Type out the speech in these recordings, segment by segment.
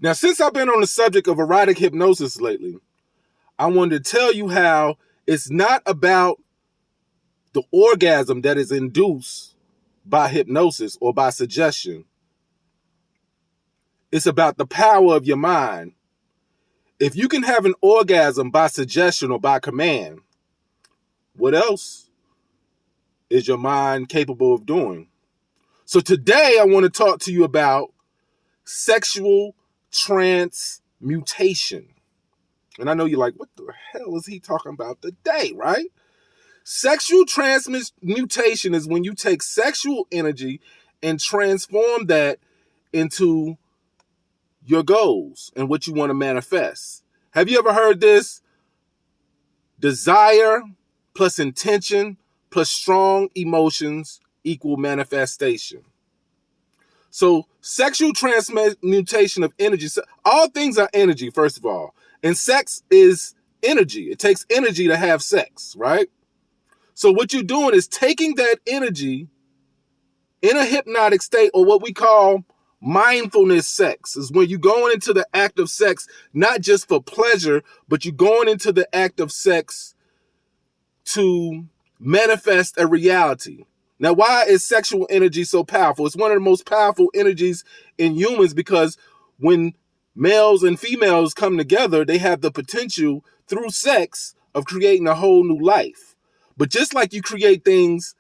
Now, since I've been on the subject of erotic hypnosis lately, I wanted to tell you how it's not about the orgasm that is induced by hypnosis or by suggestion. It's about the power of your mind. If you can have an orgasm by suggestion or by command, what else is your mind capable of doing? So today I want to talk to you about sexual transmutation. And I know you're like, what the hell is he talking about today, right? Sexual transmutation is when you take sexual energy and transform that into your goals and what you want to manifest. Have you ever heard this? Desire plus intention plus strong emotions equal manifestation. So sexual transmutation of energy, all things are energy, first of all. And sex is energy. It takes energy to have sex, right? So what you're doing is taking that energy in a hypnotic state, or what we call mindfulness sex, is when you're going into the act of sex, not just for pleasure, but you're going into the act of sex to manifest a reality. Now, why is sexual energy so powerful? It's one of the most powerful energies in humans because when males and females come together, they have the potential through sex of creating a whole new life. But just like you create things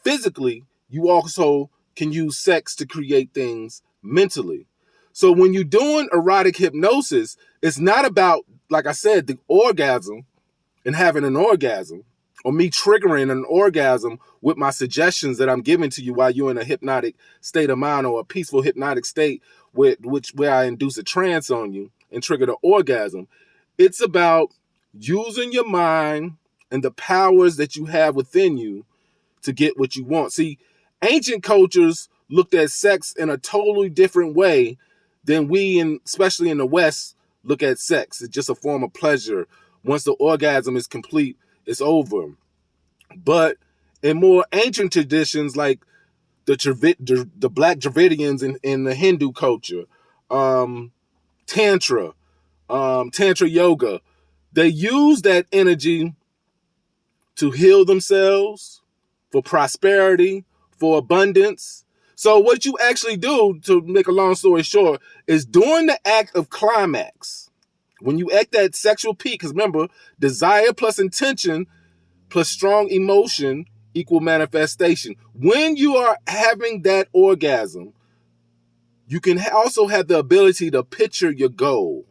physically, you also can use sex to create things mentally. So when you're doing erotic hypnosis, it's not about, like I said, the orgasm and having an orgasm, or me triggering an orgasm with my suggestions that I'm giving to you while you're in a hypnotic state of mind, or a peaceful hypnotic state where I induce a trance on you and trigger the orgasm. It's about using your mind and the powers that you have within you to get what you want. See, ancient cultures looked at sex in a totally different way than we, especially in the West, look at sex. It's just a form of pleasure. Once the orgasm is complete, it's over. But in more ancient traditions, like the Black Dravidians in the Hindu culture, Tantra Yoga, they use that energy to heal themselves, for prosperity, for abundance. So what you actually do, to make a long story short, is during the act of climax, when you act that sexual peak, because remember, desire plus intention plus strong emotion equal manifestation. When you are having that orgasm, you can also have the ability to picture your goal.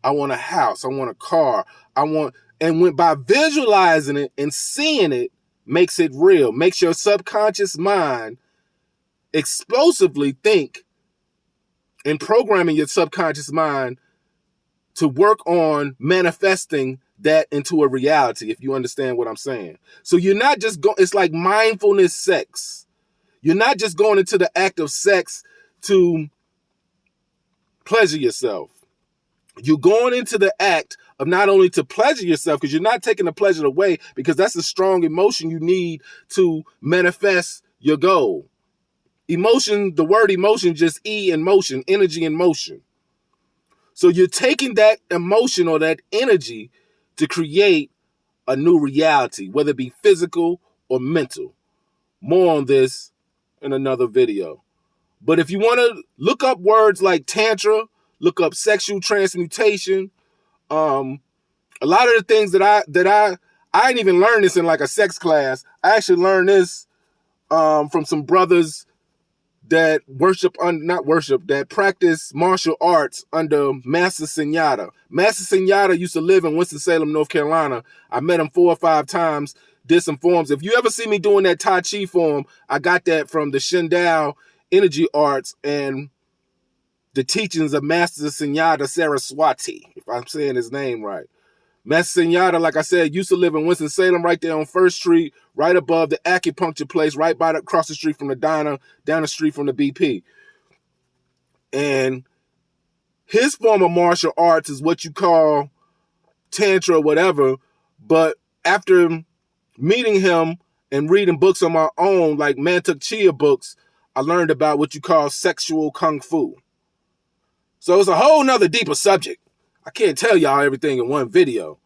I want a house. I want a car. By visualizing it and seeing it, makes it real, makes your subconscious mind explosively think, and programming your subconscious mind to work on manifesting that into a reality, if you understand what I'm saying. So you're not just it's like mindfulness sex. You're not just going into the act of sex to pleasure yourself. You're going into the act of not only to pleasure yourself, because you're not taking the pleasure away, because that's a strong emotion you need to manifest your goal. Emotion, the word emotion, just E in motion, energy in motion. So you're taking that emotion or that energy to create a new reality, whether it be physical or mental. More on this in another video. But if you want to look up words like Tantra, look up sexual transmutation. A lot of the things that I didn't even learn this in like a sex class. I actually learned this from some brothers that that practice martial arts under Master Senyata. Master Senyata used to live in Winston-Salem, North Carolina. I met him 4 or 5 times, did some forms. If you ever see me doing that Tai Chi form, I got that from the Shindao energy arts and the teachings of Master Senyata Saraswati, if I'm saying his name right. Master Senyata, like I said, used to live in Winston-Salem, right there on 1st Street, right above the acupuncture place, right across the street from the diner, down the street from the BP. And his form of martial arts is what you call Tantra or whatever. But after meeting him and reading books on my own, like Mantak Chia books, I learned about what you call sexual kung fu. So it's a whole nother deeper subject. I can't tell y'all everything in one video.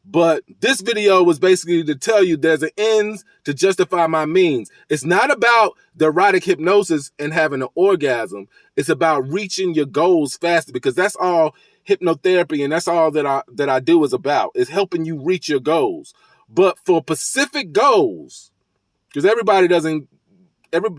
But this video was basically to tell you there's an ends to justify my means. It's not about the erotic hypnosis and having an orgasm. It's about reaching your goals faster, because that's all hypnotherapy and that's all that I do is about, is helping you reach your goals. But for specific goals, because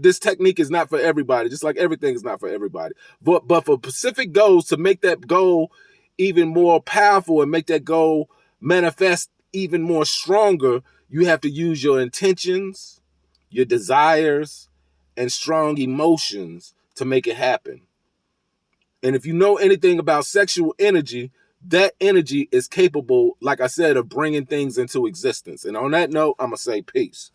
this technique is not for everybody, just like everything is not for everybody. But for specific goals, to make that goal even more powerful and make that goal manifest even more stronger, you have to use your intentions, your desires, and strong emotions to make it happen. And if you know anything about sexual energy, that energy is capable, like I said, of bringing things into existence. And on that note, I'm going to say peace.